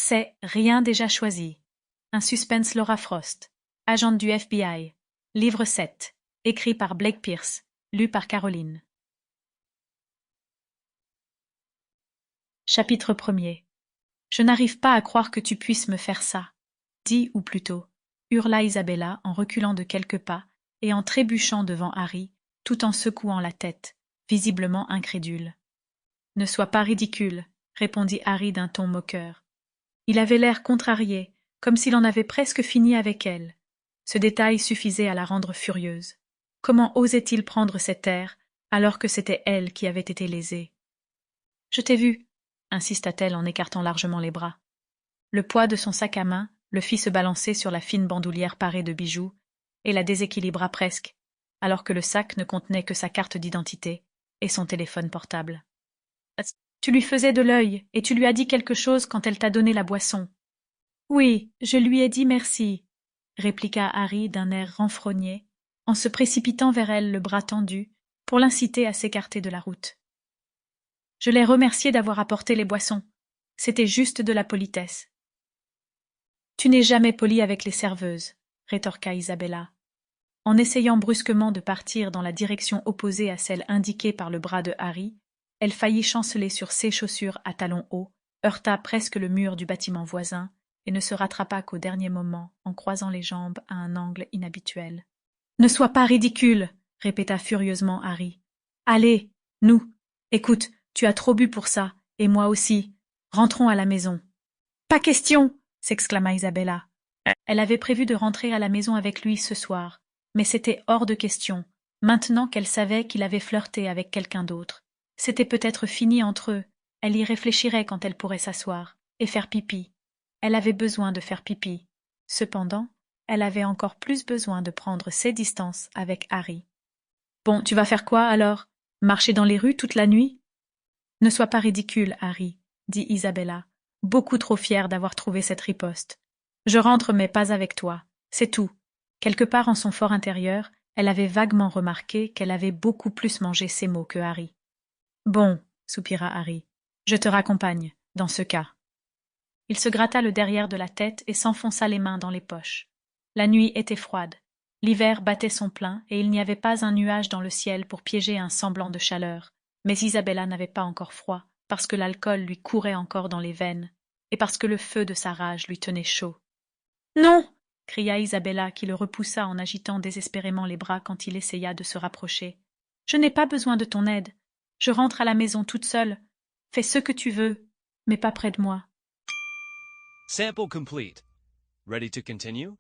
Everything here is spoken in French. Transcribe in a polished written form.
C'est Rien déjà choisi. Un suspense Laura Frost. Agente du FBI. Livre 7. Écrit par Blake Pierce. Lu par Caroline. Chapitre 1er. Je n'arrive pas à croire que tu puisses me faire ça. Dis, ou plutôt, hurla Isabella en reculant de quelques pas et en trébuchant devant Harry, tout en secouant la tête, visiblement incrédule. Ne sois pas ridicule, répondit Harry d'un ton moqueur. Il avait l'air contrarié, comme s'il en avait presque fini avec elle. Ce détail suffisait à la rendre furieuse. Comment osait-il prendre cet air, alors que c'était elle qui avait été lésée? Je t'ai vu, insista-t-elle en écartant largement les bras. Le poids de son sac à main le fit se balancer sur la fine bandoulière parée de bijoux, et la déséquilibra presque, alors que le sac ne contenait que sa carte d'identité et son téléphone portable. Tu lui faisais de l'œil, et tu lui as dit quelque chose quand elle t'a donné la boisson. Oui, je lui ai dit merci, répliqua Harry d'un air renfrogné, en se précipitant vers elle le bras tendu, pour l'inciter à s'écarter de la route. Je l'ai remercié d'avoir apporté les boissons. C'était juste de la politesse. Tu n'es jamais poli avec les serveuses, rétorqua Isabella. En essayant brusquement de partir dans la direction opposée à celle indiquée par le bras de Harry, elle faillit chanceler sur ses chaussures à talons hauts, heurta presque le mur du bâtiment voisin et ne se rattrapa qu'au dernier moment en croisant les jambes à un angle inhabituel. « Ne sois pas ridicule !» répéta furieusement Harry. « Allez, nous. Écoute, tu as trop bu pour ça, et moi aussi. Rentrons à la maison. »« Pas question !» s'exclama Isabella. Elle avait prévu de rentrer à la maison avec lui ce soir, mais c'était hors de question, maintenant qu'elle savait qu'il avait flirté avec quelqu'un d'autre. C'était peut-être fini entre eux, elle y réfléchirait quand elle pourrait s'asseoir, et faire pipi. Elle avait besoin de faire pipi. Cependant, elle avait encore plus besoin de prendre ses distances avec Harry. « Bon, tu vas faire quoi, alors? Marcher dans les rues toute la nuit ?»« Ne sois pas ridicule, Harry, » dit Isabella, beaucoup trop fière d'avoir trouvé cette riposte. « Je rentre, mais pas avec toi. C'est tout. » Quelque part en son fort intérieur, elle avait vaguement remarqué qu'elle avait beaucoup plus mangé ses mots que Harry. « Bon, » soupira Harry, « je te raccompagne, dans ce cas. » Il se gratta le derrière de la tête et s'enfonça les mains dans les poches. La nuit était froide. L'hiver battait son plein et il n'y avait pas un nuage dans le ciel pour piéger un semblant de chaleur. Mais Isabella n'avait pas encore froid, parce que l'alcool lui courait encore dans les veines, et parce que le feu de sa rage lui tenait chaud. « Non !» cria Isabella, qui le repoussa en agitant désespérément les bras quand il essaya de se rapprocher. « Je n'ai pas besoin de ton aide. Je rentre à la maison toute seule. Fais ce que tu veux, mais pas près de moi. » Sample complete. Ready to continue?